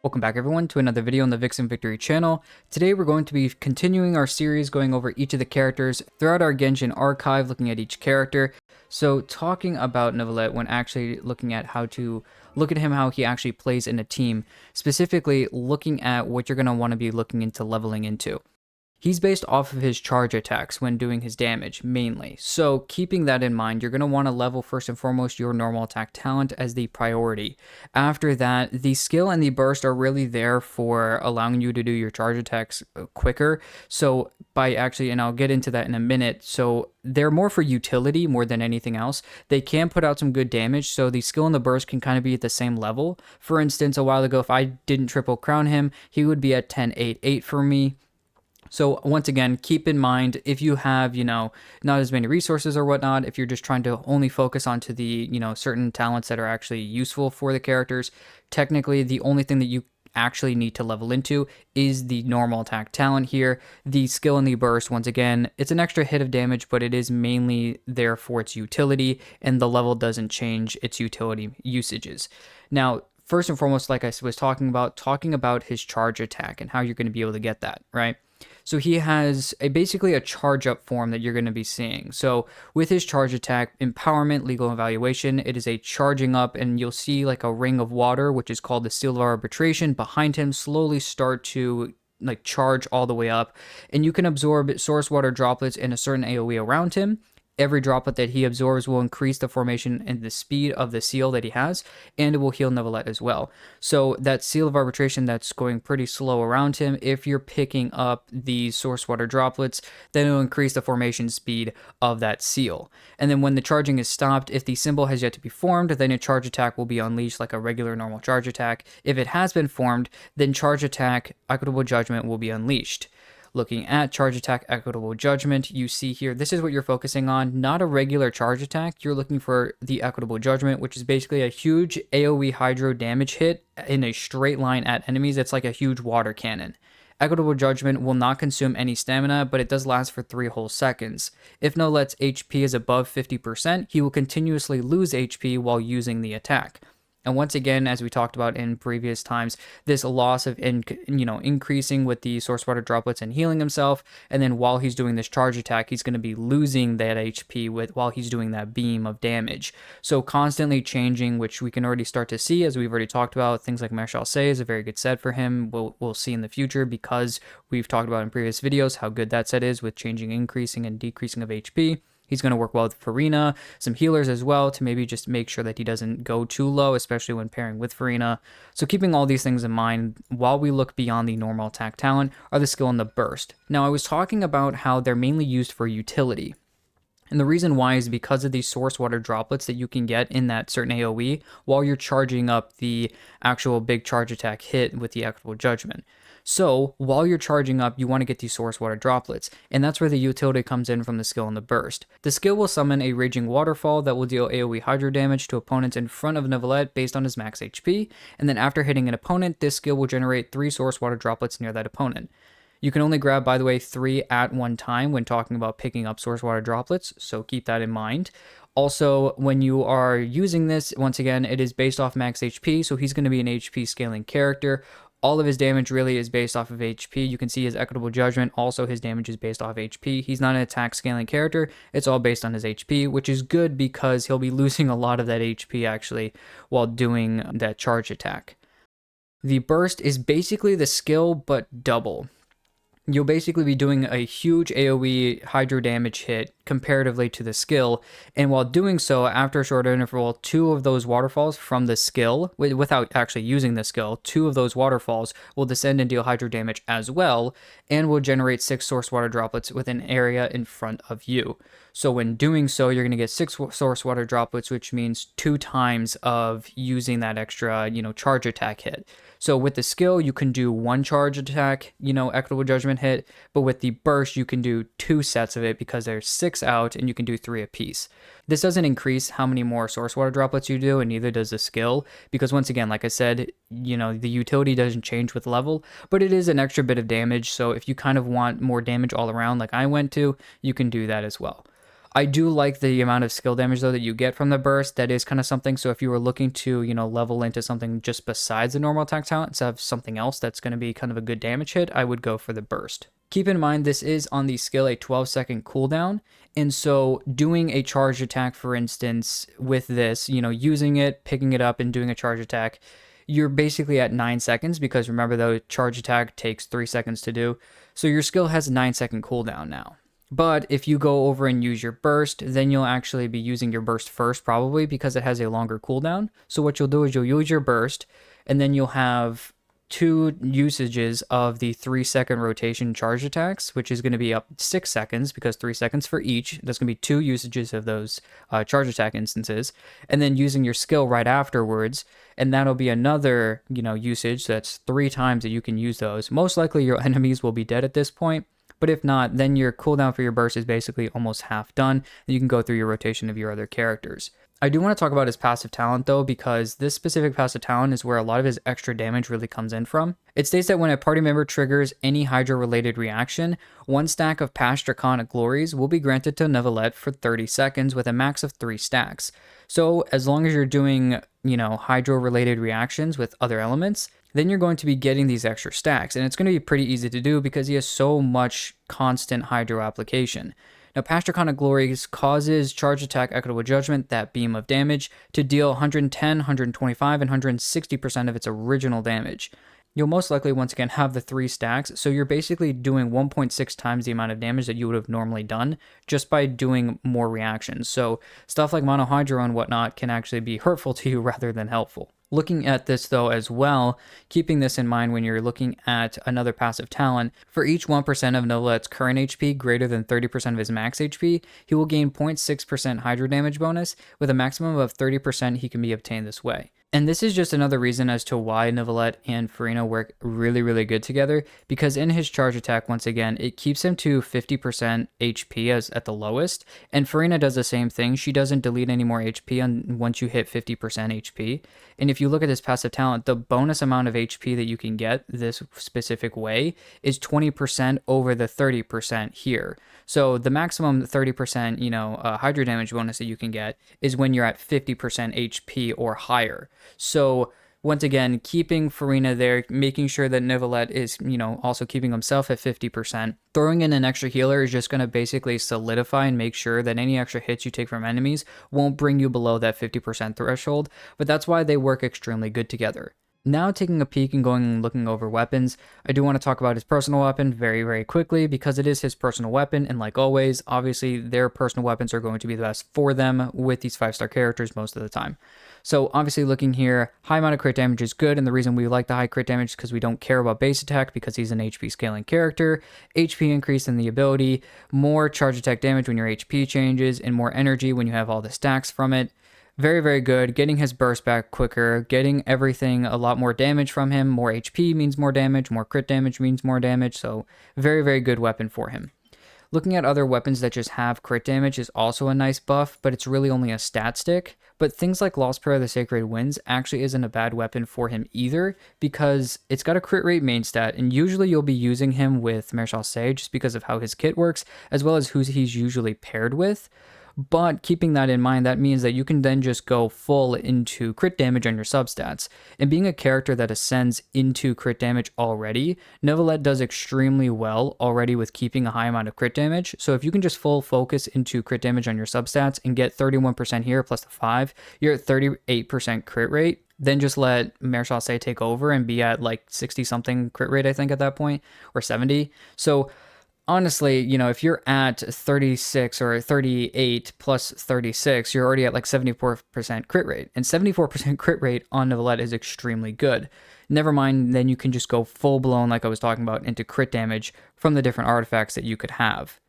Welcome back everyone to another video on the Vixen Victory channel. Today we're going to be continuing our series going over each of the characters throughout our Genshin archive, looking at each character. So talking about Neuvillette when actually looking at how to look at him, how he actually plays in a team, specifically looking at what you're going to want to be looking into leveling into. He's based off of his charge attacks when doing his damage, mainly. So keeping that in mind, you're going to want to level first and foremost your normal attack talent as the priority. After that, the skill and the burst are really there for allowing you to do your charge attacks quicker. So by actually, and I'll get into that in a minute, so they're more for utility more than anything else. They can put out some good damage, so the skill and the burst can kind of be at the same level. For instance, a while ago, if I didn't triple crown him, he would be at 10-8-8 for me. So once again, keep in mind, if you have, not as many resources or whatnot, if you're just trying to only focus onto the, certain talents that are actually useful for the characters, technically the only thing that you actually need to level into is the normal attack talent here. The skill and the burst, once again, it's an extra hit of damage, but it is mainly there for its utility, and the level doesn't change its utility usages. Now, first and foremost, like I was talking about his charge attack and how you're going to be able to get that, right? So he has basically a charge up form that you're going to be seeing. So with his charge attack, empowerment, legal evaluation, it is a charging up, and you'll see like a ring of water, which is called the seal of arbitration, behind him slowly start to like charge all the way up, and you can absorb source water droplets in a certain AoE around him. Every droplet that he absorbs will increase the formation and the speed of the seal that he has, and it will heal Neuvillette as well. So that seal of arbitration that's going pretty slow around him, if you're picking up the source water droplets, then it'll increase the formation speed of that seal. And then when the charging is stopped, if the symbol has yet to be formed, then a charge attack will be unleashed like a regular normal charge attack. If it has been formed, then charge attack, equitable judgment will be unleashed. Looking at charge attack, equitable judgment, you see here, this is what you're focusing on, not a regular charge attack. You're looking for the equitable judgment, which is basically a huge AoE hydro damage hit in a straight line at enemies. It's like a huge water cannon. Equitable judgment will not consume any stamina, but it does last for 3 whole seconds. If Neuvillette's HP is above 50%, he will continuously lose HP while using the attack. And once again, as we talked about in previous times, this loss of increasing with the source water droplets and healing himself, and then while he's doing this charge attack, he's going to be losing that HP while he's doing that beam of damage. So constantly changing, which we can already start to see, as we've already talked about. Things like Marshal Say is a very good set for him. We'll see in the future, because we've talked about in previous videos how good that set is with changing, increasing, and decreasing of HP. He's going to work well with Furina, some healers as well, to maybe just make sure that he doesn't go too low, especially when pairing with Furina. So keeping all these things in mind, while we look beyond the normal attack talent, are the skill and the burst. Now, I was talking about how they're mainly used for utility. And the reason why is because of these source water droplets that you can get in that certain AoE while you're charging up the actual big charge attack hit with the equitable judgment. So while you're charging up, you want to get these source water droplets, and that's where the utility comes in from the skill and the burst. The skill will summon a raging waterfall that will deal AoE hydro damage to opponents in front of Neuvillette based on his max HP, and then after hitting an opponent, this skill will generate 3 source water droplets near that opponent. You can only grab, by the way, 3 at one time when talking about picking up source water droplets, so keep that in mind. Also, when you are using this, once again, it is based off max HP, so he's going to be an HP scaling character. All of his damage really is based off of HP. You can see his equitable judgment, also his damage is based off HP. He's not an attack scaling character, it's all based on his HP, which is good because he'll be losing a lot of that HP actually while doing that charge attack. The burst is basically the skill, but double. You'll basically be doing a huge AoE hydro damage hit comparatively to the skill, and while doing so, after a short interval, 2 of those waterfalls from the skill, without actually using the skill, 2 of those waterfalls will descend and deal hydro damage as well, and will generate 6 source water droplets with an area in front of you. So when doing so, you're going to get 6 source water droplets, which means 2 times of using that extra, charge attack hit. So with the skill, you can do 1 charge attack, equitable judgment hit, but with the burst, you can do 2 sets of it because there's 6 out and you can do 3 apiece. This doesn't increase how many more source water droplets you do, and neither does the skill, because once again, like I said, the utility doesn't change with level, but it is an extra bit of damage, so if you kind of want more damage all around like I went to, you can do that as well. I do like the amount of skill damage though that you get from the burst. That is kind of something. So if you were looking to, level into something just besides the normal attack talent, instead of something else that's going to be kind of a good damage hit, I would go for the burst. Keep in mind, this is on the skill a 12-second cooldown. And so doing a charge attack, for instance, with this, using it, picking it up and doing a charge attack, you're basically at 9 seconds, because remember, the charge attack takes 3 seconds to do. So your skill has a 9-second cooldown now. But if you go over and use your burst, then you'll actually be using your burst first, probably, because it has a longer cooldown. So what you'll do is you'll use your burst, and then you'll have 2 usages of the 3-second rotation charge attacks, which is going to be up 6 seconds, because 3 seconds for each. That's going to be 2 usages of those charge attack instances, and then using your skill right afterwards, and that'll be another usage. So that's 3 times that you can use those. Most likely your enemies will be dead at this point, but if not, then your cooldown for your burst is basically almost half done, and you can go through your rotation of your other characters. I do want to talk about his passive talent though, because this specific passive talent is where a lot of his extra damage really comes in from. It states that when a party member triggers any Hydro-related reaction, 1 stack of Past Draconic Glories will be granted to Neuvillette for 30 seconds with a max of 3 stacks. So as long as you're doing, Hydro-related reactions with other elements, then you're going to be getting these extra stacks, and it's going to be pretty easy to do because he has so much constant Hydro application. Now, Past Draconic Glories causes Charge Attack Equitable Judgment, that beam of damage, to deal 110, 125, and 160% of its original damage. You'll most likely once again have the 3 stacks, so you're basically doing 1.6 times the amount of damage that you would have normally done just by doing more reactions. So stuff like Mono Hydro and whatnot can actually be hurtful to you rather than helpful. Looking at this though as well, keeping this in mind when you're looking at another passive talent, for each 1% of Neuvillette's current HP greater than 30% of his max HP, he will gain 0.6% Hydro damage bonus, with a maximum of 30% he can be obtained this way. And this is just another reason as to why Neuvillette and Furina work really, really good together, because in his charge attack, once again, it keeps him to 50% HP as at the lowest, and Furina does the same thing. She doesn't delete any more HP once you hit 50% HP. And if you look at this passive talent, the bonus amount of HP that you can get this specific way is 20% over the 30% here. So the maximum 30%, Hydro damage bonus that you can get is when you're at 50% HP or higher. So once again, keeping Furina there, making sure that Neuvillette is, also keeping himself at 50%. Throwing in an extra healer is just going to basically solidify and make sure that any extra hits you take from enemies won't bring you below that 50% threshold, but that's why they work extremely good together. Now taking a peek and going and looking over weapons, I do want to talk about his personal weapon very, very quickly, because it is his personal weapon, and like always, obviously their personal weapons are going to be the best for them with these 5-star characters most of the time. So obviously looking here, high amount of crit damage is good, and the reason we like the high crit damage is because we don't care about base attack because he's an HP scaling character, HP increase in the ability, more charge attack damage when your HP changes, and more energy when you have all the stacks from it. Very, very good. Getting his burst back quicker, getting everything a lot more damage from him. More HP means more damage, more crit damage means more damage, so very, very good weapon for him. Looking at other weapons that just have crit damage is also a nice buff, but it's really only a stat stick. But things like Lost Prayer of the Sacred Winds actually isn't a bad weapon for him either, because it's got a crit rate main stat, and usually you'll be using him with Maréchal Sage just because of how his kit works, as well as who he's usually paired with. But keeping that in mind, that means that you can then just go full into crit damage on your substats. And being a character that ascends into crit damage already, Neuvillette does extremely well already with keeping a high amount of crit damage. So if you can just full focus into crit damage on your substats and get 31% here plus the 5, you're at 38% crit rate. Then just let Maréchal Sage take over and be at like 60 something crit rate, I think, at that point, or 70. So honestly, if you're at 36 or 38 plus 36, you're already at like 74% crit rate. And 74% crit rate on Neuvillette is extremely good. Never mind, then you can just go full blown, like I was talking about, into crit damage from the different artifacts that you could have.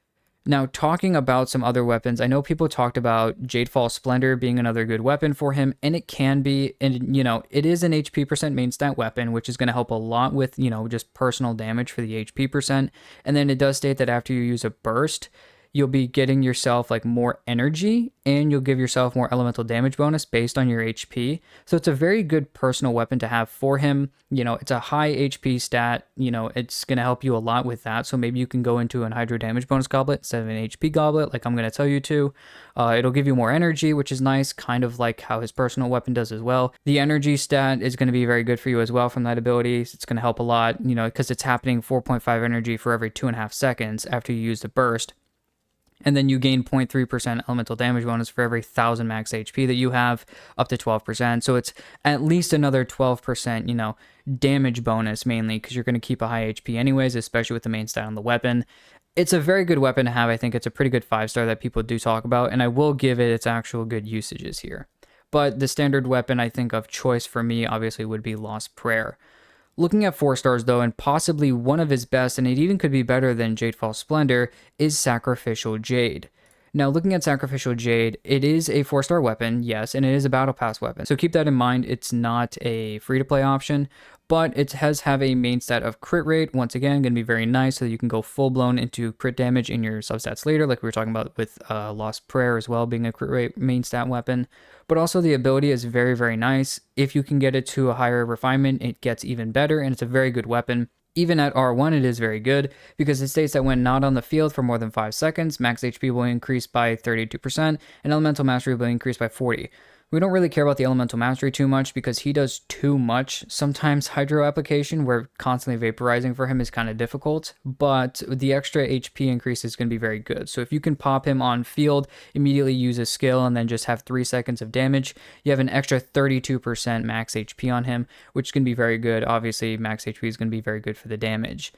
Now, talking about some other weapons, I know people talked about Jadefall Splendor being another good weapon for him, and it can be, and it is an HP percent main stat weapon, which is going to help a lot with, just personal damage for the HP percent. And then it does state that after you use a burst, you'll be getting yourself like more energy, and you'll give yourself more elemental damage bonus based on your HP. So it's a very good personal weapon to have for him. You know, it's a high HP stat, you know, it's going to help you a lot with that. So maybe you can go into an hydro damage bonus goblet instead of an HP goblet, like I'm going to tell you to. It'll give you more energy, which is nice, kind of like how his personal weapon does as well. The energy stat is going to be very good for you as well from that ability. It's going to help a lot, you know, because it's happening 4.5 energy for every 2.5 seconds after you use the burst. And then you gain 0.3% elemental damage bonus for every 1,000 max HP that you have, up to 12%. So it's at least another 12%, you know, damage bonus mainly, because you're going to keep a high HP anyways, especially with the main stat on the weapon. It's a very good weapon to have. I think it's a pretty good 5-star that people do talk about, and I will give it its actual good usages here. But the standard weapon, I think, of choice for me, obviously, would be Lost Prayer. Looking at 4 stars though, and possibly one of his best, and it even could be better than Jadefall Splendor, is Sacrificial Jade. Now, looking at Sacrificial Jade, it is a 4-star weapon, yes, and it is a Battle Pass weapon. So keep that in mind, it's not a free-to-play option, but it has have a main stat of crit rate. Once again, going to be very nice so that you can go full-blown into crit damage in your substats later, like we were talking about with Lost Prayer as well, being a crit rate main stat weapon. But also the ability is very, very nice. If you can get it to a higher refinement, it gets even better, and it's a very good weapon. Even at R1, it is very good, because it states that when not on the field for more than 5 seconds, max HP will increase by 32%, and Elemental Mastery will increase by 40%. We don't really care about the Elemental Mastery too much, because he does too much. Sometimes Hydro application, where constantly vaporizing for him is kind of difficult, but the extra HP increase is going to be very good. So if you can pop him on field, immediately use a skill, and then just have 3 seconds of damage, you have an extra 32% max HP on him, which is going to be very good. Obviously, max HP is going to be very good for the damage.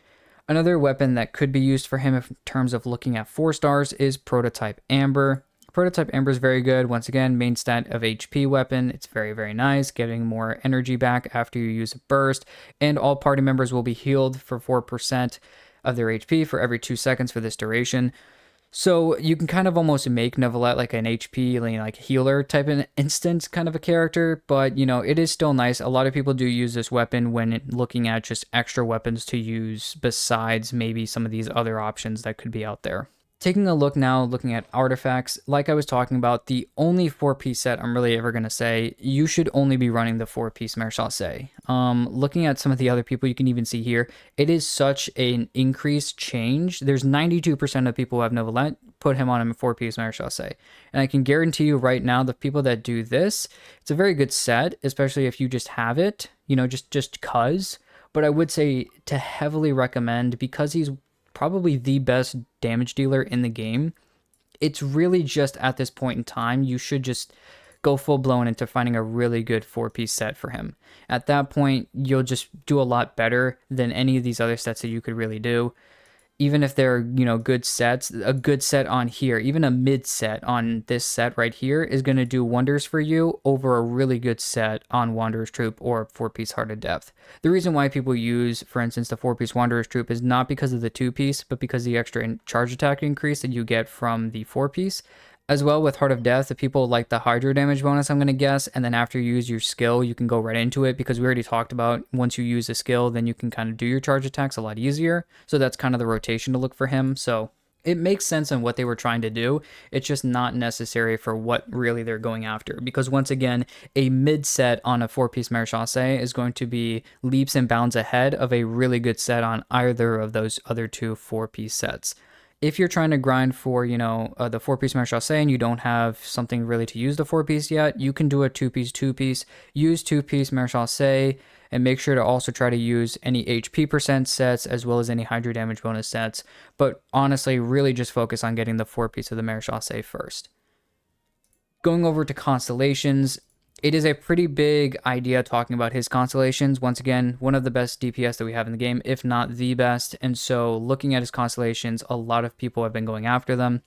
Another weapon that could be used for him in terms of looking at 4 stars is Prototype Amber. Prototype Amber is very good. Once again, main stat of HP weapon. It's very, very nice, getting more energy back after you use a burst, and all party members will be healed for 4% of their HP for every 2 seconds for this duration. So you can kind of almost make Neuvillette like an HP, like healer type of instance kind of a character, but you know, it is still nice. A lot of people do use this weapon when looking at just extra weapons to use besides maybe some of these other options that could be out there. Taking a look now, looking at artifacts, like I was talking about, the only 4-piece set I'm really ever going to say, you should only be running the 4-piece Marechaussee. Looking at some of the other people, you can even see here, it is such an increased change. There's 92% of people who have Neuvillette put him on a 4-piece Marechaussee. And I can guarantee you right now, the people that do this, it's a very good set, especially if you just have it, you know, just cuz. But I would say to heavily recommend, because he's probably the best damage dealer in the game, it's really just at this point in time, you should just go full blown into finding a really good 4-piece set for him. At that point, you'll just do a lot better than any of these other sets that you could really do. Even if they're, you know, good sets, a good set on here, even a mid set on this set right here is going to do wonders for you over a really good set on Wanderer's Troupe or 4-piece Heart of Depth. The reason why people use, for instance, the 4-piece Wanderer's Troupe is not because of the 2-piece, but because the extra charge attack increase that you get from the 4-piece. As well, with Heart of Death, the people like the Hydro damage bonus, I'm going to guess, and then after you use your skill, you can go right into it, because we already talked about once you use a skill, then you can kind of do your charge attacks a lot easier. So that's kind of the rotation to look for him. So it makes sense on what they were trying to do. It's just not necessary for what really they're going after, because once again, a mid set on a 4-piece Marechaussee is going to be leaps and bounds ahead of a really good set on either of those other 2 4-piece sets. If you're trying to grind for, you know, the 4-piece Marechaussee and you don't have something really to use the 4-piece yet, you can do a 2-piece. Use 2-piece Marechaussee, and make sure to also try to use any HP percent sets as well as any Hydro damage bonus sets. But honestly, really just focus on getting the 4-piece of the Marechaussee first. Going over to Constellations, it is a pretty big idea talking about his Constellations. Once again, one of the best DPS that we have in the game, if not the best. And so looking at his Constellations, a lot of people have been going after them.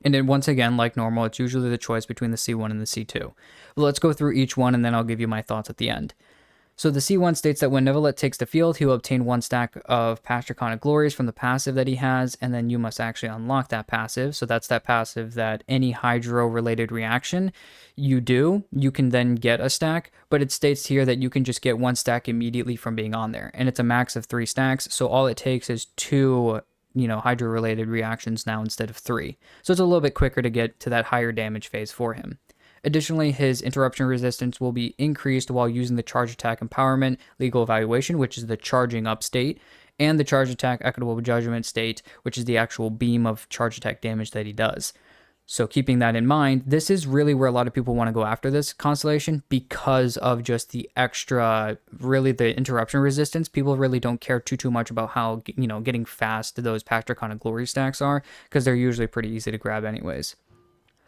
And then once again, like normal, it's usually the choice between the C1 and the C2. But let's go through each one, and then I'll give you my thoughts at the end. So the C1 states that when Neuvillette takes the field, he will obtain 1 stack of Past Draconic Glories from the passive that he has, and then you must actually unlock that passive. So that's that passive that any Hydro-related reaction you do, you can then get a stack, but it states here that you can just get 1 stack immediately from being on there, and it's a max of 3 stacks, so all it takes is 2 hydro related reactions now instead of 3. So it's a little bit quicker to get to that higher damage phase for him. Additionally, his interruption resistance will be increased while using the charge attack empowerment legal evaluation, which is the charging up state, and the charge attack equitable judgment state, which is the actual beam of charge attack damage that he does. So keeping that in mind, this is really where a lot of people want to go after this constellation because of just the extra, really the interruption resistance. People really don't care too much about how, getting fast those Patricon of Glory stacks are, because they're usually pretty easy to grab anyways.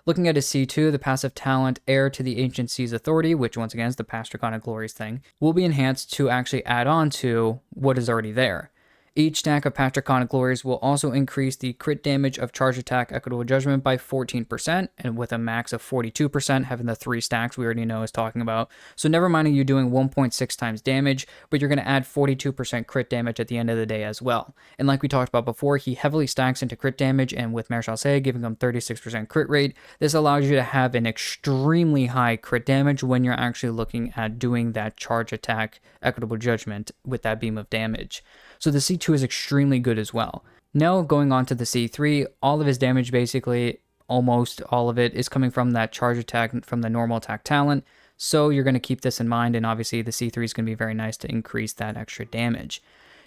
Looking at his C2, the passive talent Heir to the Ancient Sea's Authority, which once again is the Patricon of Glories thing, will be enhanced to actually add on to what is already there. Each stack of Patricon of Glories will also increase the crit damage of Charge Attack Equitable Judgment by 14%, and with a max of 42%, having the 3 stacks we already know is talking about. So never mind you doing 1.6 times damage, but you're going to add 42% crit damage at the end of the day as well. And like we talked about before, he heavily stacks into crit damage, and with Marechaussee giving him 36% crit rate, this allows you to have an extremely high crit damage when you're actually looking at doing that Charge Attack Equitable Judgment with that beam of damage. So the C2 is extremely good as well. Now going on to the C3, all of his damage basically, almost all of it, is coming from that charge attack from the normal attack talent. So you're going to keep this in mind, and obviously the C3 is going to be very nice to increase that extra damage.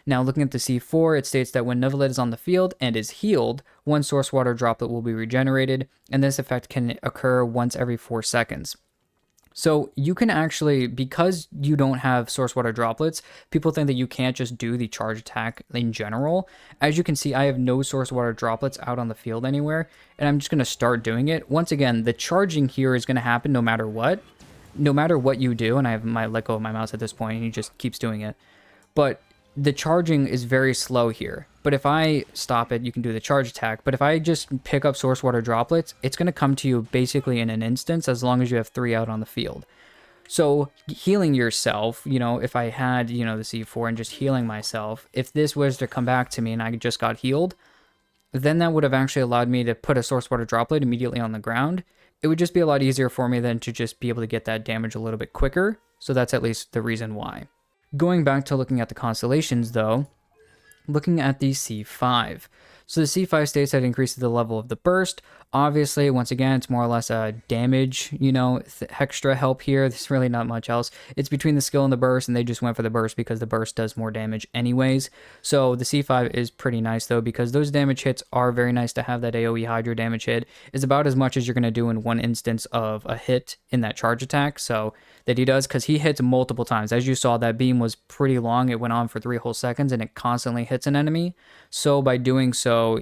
Now looking at the C4, it states that when Neuvillette is on the field and is healed, 1 source water droplet will be regenerated, and this effect can occur once every 4 seconds. So you can actually, because you don't have source water droplets, people think that you can't just do the charge attack in general. As you can see, I have no source water droplets out on the field anywhere, and I'm just going to start doing it. Once again, the charging here is going to happen no matter what. No matter what you do, and I have my let go of my mouse at this point, and he just keeps doing it. But the charging is very slow here. But if I stop it, you can do the charge attack. But if I just pick up source water droplets, it's going to come to you basically in an instance as long as you have 3 out on the field. So healing yourself, if I had, the C4 and just healing myself, if this was to come back to me and I just got healed, then that would have actually allowed me to put a source water droplet immediately on the ground. It would just be a lot easier for me than to just be able to get that damage a little bit quicker. So that's at least the reason why. Going back to looking at the constellations though, looking at the C5. So the C5 states that it increases the level of the burst. Obviously, once again, it's more or less a damage, extra help here. There's really not much else. It's between the skill and the burst, and they just went for the burst because the burst does more damage anyways. So the C5 is pretty nice, though, because those damage hits are very nice to have. That AoE Hydro damage hit is about as much as you're going to do in one instance of a hit in that charge attack. So that he does, because he hits multiple times. As you saw, that beam was pretty long. It went on for 3 whole seconds, and it constantly hits an enemy. So by doing so,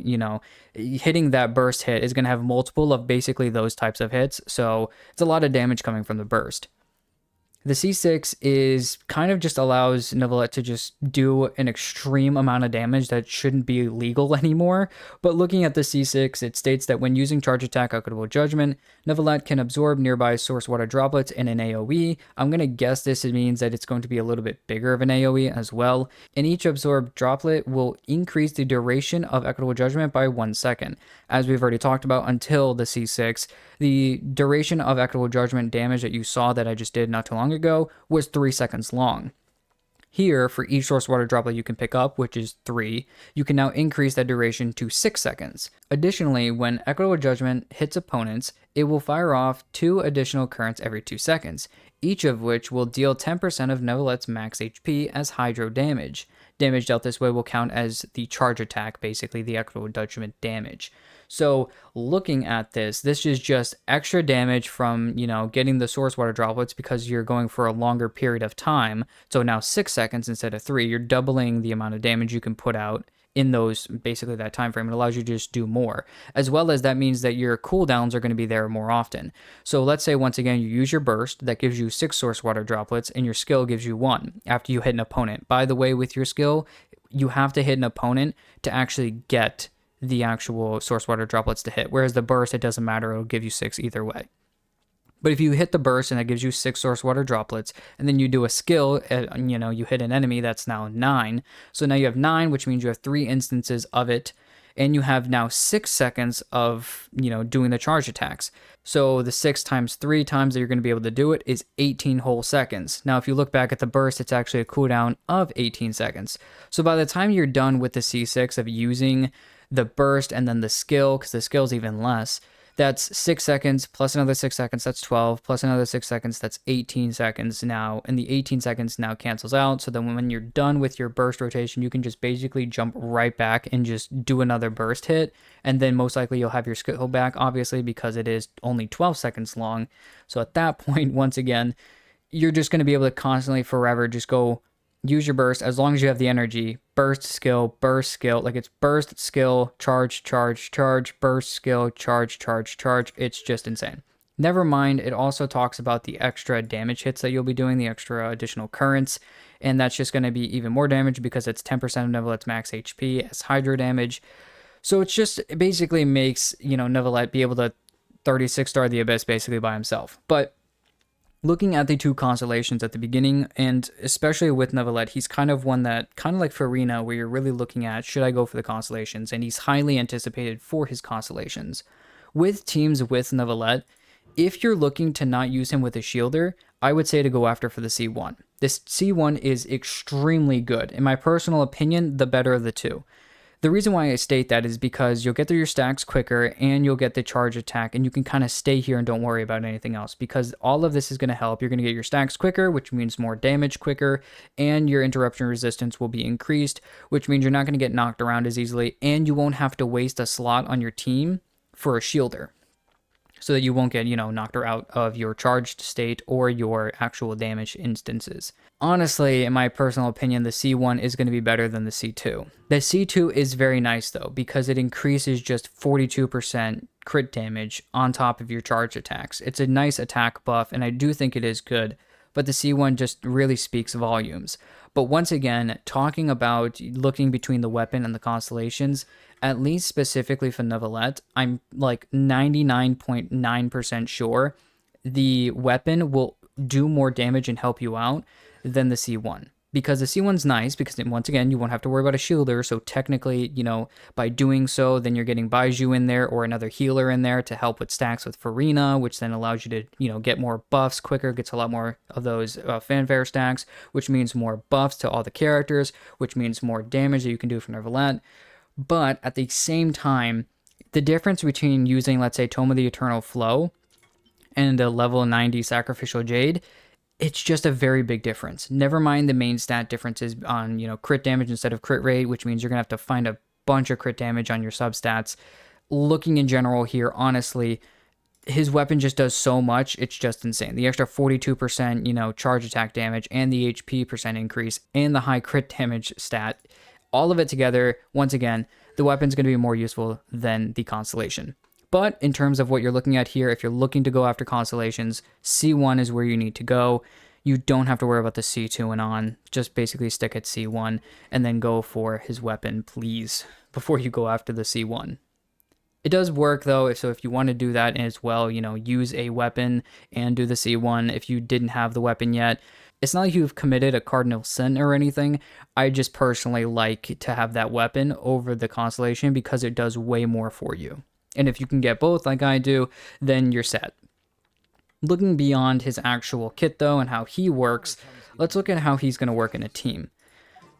hitting that burst hit is going to have multiple of basically those types of hits. So it's a lot of damage coming from the burst. The C6 is kind of just allows Neuvillette to just do an extreme amount of damage that shouldn't be legal anymore. But looking at the C6, it states that when using Charge Attack Equitable Judgment, Neuvillette can absorb nearby source water droplets in an AoE. I'm going to guess this means that it's going to be a little bit bigger of an AoE as well. And each absorbed droplet will increase the duration of Equitable Judgment by 1 second. As we've already talked about, until the C6, the duration of Equitable Judgment damage that you saw that I just did not too long ago was 3 seconds long. Here, for each source water droplet you can pick up, which is 3, you can now increase that duration to 6 seconds. Additionally, when Equitable Judgment hits opponents, it will fire off 2 additional currents every 2 seconds, each of which will deal 10% of Neuvillette's max HP as hydro damage. Damage dealt this way will count as the charge attack, basically the Equitable Judgment damage. So looking at this is just extra damage from, getting the source water droplets because you're going for a longer period of time. So now 6 seconds instead of 3, you're doubling the amount of damage you can put out in those, basically that time frame. It allows you to just do more, as well as that means that your cooldowns are going to be there more often. So let's say once again you use your burst that gives you 6 source water droplets and your skill gives you 1 after you hit an opponent. By the way, with your skill, you have to hit an opponent to actually get the actual source water droplets to hit, whereas the burst, it doesn't matter, it'll give you 6 either way. But if you hit the burst and it gives you 6 source water droplets, and then you do a skill, you hit an enemy, that's now 9. So now you have 9, which means you have 3 instances of it. and you have now 6 seconds of, doing the charge attacks. So the 6 times 3 times that you're going to be able to do it is 18 whole seconds. Now, if you look back at the burst, it's actually a cooldown of 18 seconds. So by the time you're done with the C6 of using the burst and then the skill, because the skill's even less, that's 6 seconds plus another 6 seconds, that's 12, plus another 6 seconds, that's 18 seconds now, and the 18 seconds now cancels out, so then when you're done with your burst rotation, you can just basically jump right back and just do another burst hit, and then most likely you'll have your skill back, obviously, because it is only 12 seconds long, so at that point, once again, you're just going to be able to constantly, forever, just go use your burst as long as you have the energy. Burst, skill, like it's burst, skill, charge, charge, charge, burst, skill, charge, charge, charge. It's just insane. Never mind, it also talks about the extra damage hits that you'll be doing, the extra additional currents, and that's just going to be even more damage because it's 10% of Neuvillette's max HP as hydro damage. So it basically makes, Neuvillette be able to 36 star the Abyss basically by himself. But looking at the two Constellations at the beginning, and especially with Neuvillette, he's kind of one that, kind of like Furina, where you're really looking at, should I go for the Constellations? And he's highly anticipated for his Constellations. With teams with Neuvillette, if you're looking to not use him with a shielder, I would say to go after for the C1. This C1 is extremely good. In my personal opinion, the better of the two. The reason why I state that is because you'll get through your stacks quicker and you'll get the charge attack, and you can kind of stay here and don't worry about anything else, because all of this is going to help. You're going to get your stacks quicker, which means more damage quicker, and your interruption resistance will be increased, which means you're not going to get knocked around as easily, and you won't have to waste a slot on your team for a shielder, so that you won't get, knocked out of your charged state or your actual damage instances. Honestly, in my personal opinion, the C1 is going to be better than the C2. The C2 is very nice, though, because it increases just 42% crit damage on top of your charge attacks. It's a nice attack buff, and I do think it is good, but the C1 just really speaks volumes. But once again, talking about looking between the weapon and the Constellations, at least specifically for Neuvillette, I'm like 99.9% sure the weapon will do more damage and help you out than the C1. Because the C1's nice, because once again, you won't have to worry about a shielder, so technically, by doing so, then you're getting Baiju in there or another healer in there to help with stacks with Furina, which then allows you to, get more buffs quicker, gets a lot more of those fanfare stacks, which means more buffs to all the characters, which means more damage that you can do for Neuvillette. But at the same time, the difference between using, let's say, Tome of the Eternal Flow and a level 90 Sacrificial Jade, it's just a very big difference. Never mind the main stat differences on, crit damage instead of crit rate, which means you're going to have to find a bunch of crit damage on your substats. Looking in general here, honestly, his weapon just does so much, it's just insane. The extra 42%, charge attack damage and the HP percent increase and the high crit damage stat, all of it together, once again, the weapon's going to be more useful than the Constellation. But in terms of what you're looking at here, if you're looking to go after Constellations, C1 is where you need to go. You don't have to worry about the C2 and on. Just basically stick at C1 and then go for his weapon, please, before you go after the C1. It does work, though, so if you want to do that as well, use a weapon and do the C1 if you didn't have the weapon yet. It's not like you've committed a cardinal sin or anything. I just personally like to have that weapon over the Constellation because it does way more for you. And if you can get both like I do, then you're set. Looking beyond his actual kit, though, and how he works, let's look at how he's going to work in a team.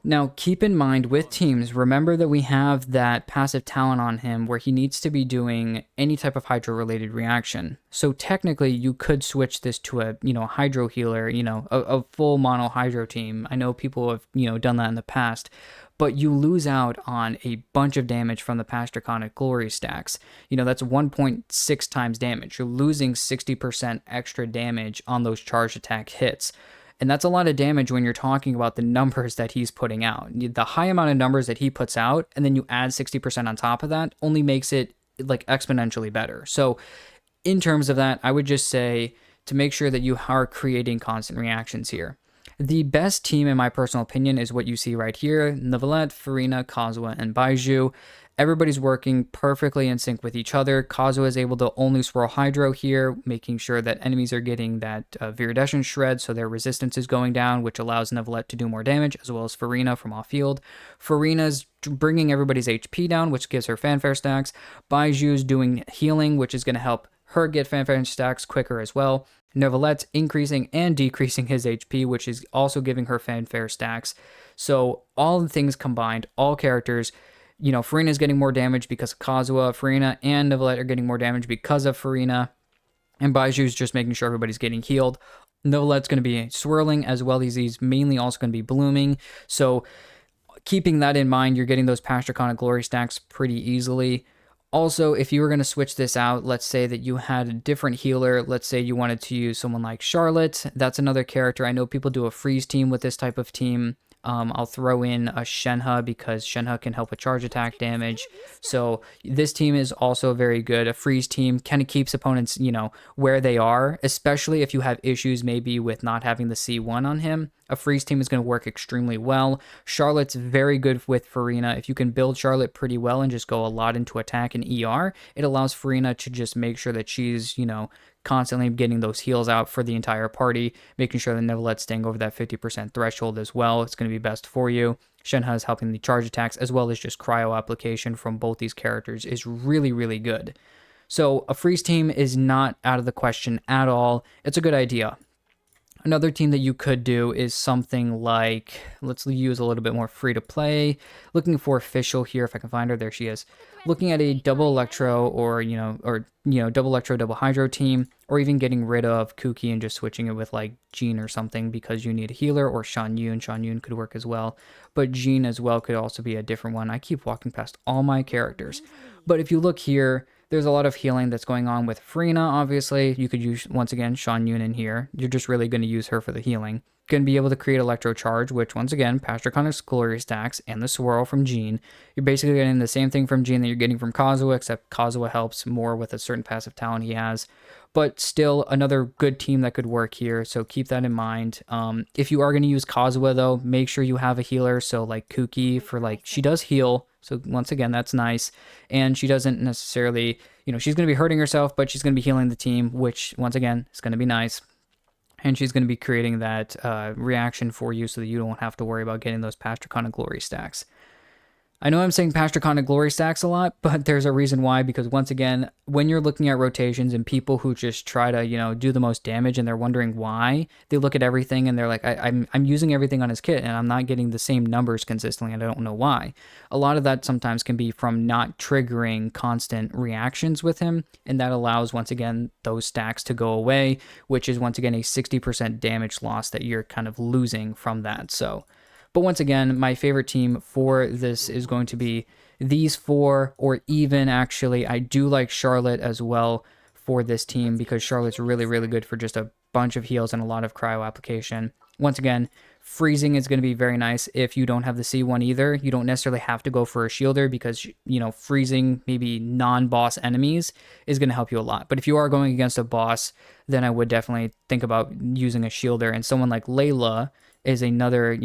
Now, keep in mind with teams, remember that we have that passive talent on him where he needs to be doing any type of hydro-related reaction. So technically, you could switch this to a, hydro healer, a full mono hydro team. I know people have, done that in the past, but you lose out on a bunch of damage from the past Draconic Glory stacks. That's 1.6 times damage. You're losing 60% extra damage on those charge attack hits. And that's a lot of damage when you're talking about the numbers that he's putting out. The high amount of numbers that he puts out, and then you add 60% on top of that, only makes it like exponentially better. So in terms of that, I would just say to make sure that you are creating constant reactions here. The best team, in my personal opinion, is what you see right here: Neuvillette, Furina, Kazuha, and Baiju. Everybody's working perfectly in sync with each other. Kazuha is able to only swirl Hydro here, making sure that enemies are getting that Viridescent Shred, so their resistance is going down, which allows Neuvillette to do more damage, as well as Furina from off-field. Furina's bringing everybody's HP down, which gives her fanfare stacks. Baiju's doing healing, which is going to help her get fanfare stacks quicker as well. Neuvillette's increasing and decreasing his HP, which is also giving her fanfare stacks. So all the things combined, all characters, Furina is getting more damage because of Kazuha. Furina and Neuvillette are getting more damage because of Furina. And Baiju's just making sure everybody's getting healed. Neuvillette's going to be swirling, as well as he's mainly also going to be blooming. So keeping that in mind, you're getting those Past Draconic Glory stacks pretty easily. Also, if you were going to switch this out, let's say that you had a different healer. Let's say you wanted to use someone like Charlotte. That's another character. I know people do a freeze team with this type of team. I'll throw in a Shenhe because Shenhe can help with charge attack damage. So this team is also very good. A freeze team kind of keeps opponents, where they are, especially if you have issues maybe with not having the C1 on him. A freeze team is going to work extremely well. Charlotte's very good with Furina. If you can build Charlotte pretty well and just go a lot into attack and ER, it allows Furina to just make sure that she's, constantly getting those heals out for the entire party, making sure that Neuvillette's staying over that 50% threshold as well. It's going to be best for you. Shenhe is helping the charge attacks, as well as just cryo application from both these characters is really, really good. So a freeze team is not out of the question at all. It's a good idea. Another team that you could do is something like, let's use a little bit more free to play. Looking for official here, if I can find her. There she is. Looking at a double Electro or double Electro, double Hydro team, or even getting rid of Kuki and just switching it with like Jean or something because you need a healer, or Shan Yun. Shan Yun could work as well, but Jean as well could also be a different one. I keep walking past all my characters, but if you look here, there's a lot of healing that's going on with Furina, obviously. You could use, once again, Shan Yun in here. You're just really going to use her for the healing. Going to be able to create Electro Charge, which, once again, Past Draconic Glory stacks, and the Swirl from Jean. You're basically getting the same thing from Jean that you're getting from Kazuha, except Kazuha helps more with a certain passive talent he has. But still, another good team that could work here, so keep that in mind. If you are going to use Kazuha, though, make sure you have a healer, so like Kuki, for like, she does heal, so once again, that's nice. And she doesn't necessarily, she's going to be hurting herself, but she's going to be healing the team, which, once again, is going to be nice. And she's going to be creating that reaction for you so that you don't have to worry about getting those Past Draconic Glory stacks. I know I'm saying Past Draconic Glory stacks a lot, but there's a reason why, because once again, when you're looking at rotations and people who just try to, do the most damage and they're wondering why, they look at everything and they're like, I'm using everything on his kit and I'm not getting the same numbers consistently and I don't know why. A lot of that sometimes can be from not triggering constant reactions with him, and that allows, once again, those stacks to go away, which is, once again, a 60% damage loss that you're kind of losing from that. But once again, my favorite team for this is going to be these four, or even actually, I do like Charlotte as well for this team because Charlotte's really, really good for just a bunch of heals and a lot of cryo application. Once again, freezing is going to be very nice if you don't have the C1 either. You don't necessarily have to go for a shielder because, freezing maybe non-boss enemies is going to help you a lot. But if you are going against a boss, then I would definitely think about using a shielder, and someone like Layla is another,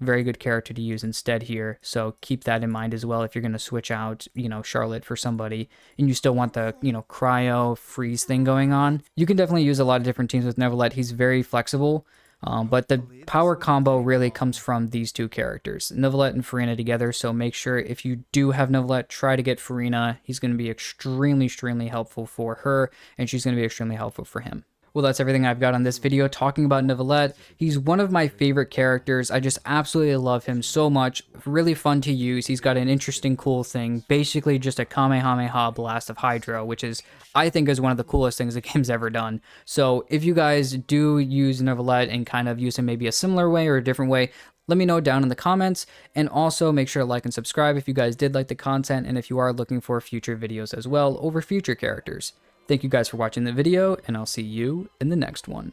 very good character to use instead here. So keep that in mind as well if you're going to switch out, Charlotte for somebody and you still want the, cryo freeze thing going on. You can definitely use a lot of different teams with Neuvillette. He's very flexible, but the power combo really comes from these two characters, Neuvillette and Furina together. So make sure if you do have Neuvillette, try to get Furina. He's going to be extremely, extremely helpful for her, and she's going to be extremely helpful for him. Well, that's everything I've got on this video talking about Neuvillette. He's one of my favorite characters. I just absolutely love him so much. Really fun to use. He's got an interesting, cool thing. Basically just a Kamehameha blast of Hydro, which is, I think, is one of the coolest things the game's ever done. So if you guys do use Neuvillette and kind of use him maybe a similar way or a different way, let me know down in the comments, and also make sure to like and subscribe if you guys did like the content and if you are looking for future videos as well over future characters. Thank you guys for watching the video, and I'll see you in the next one.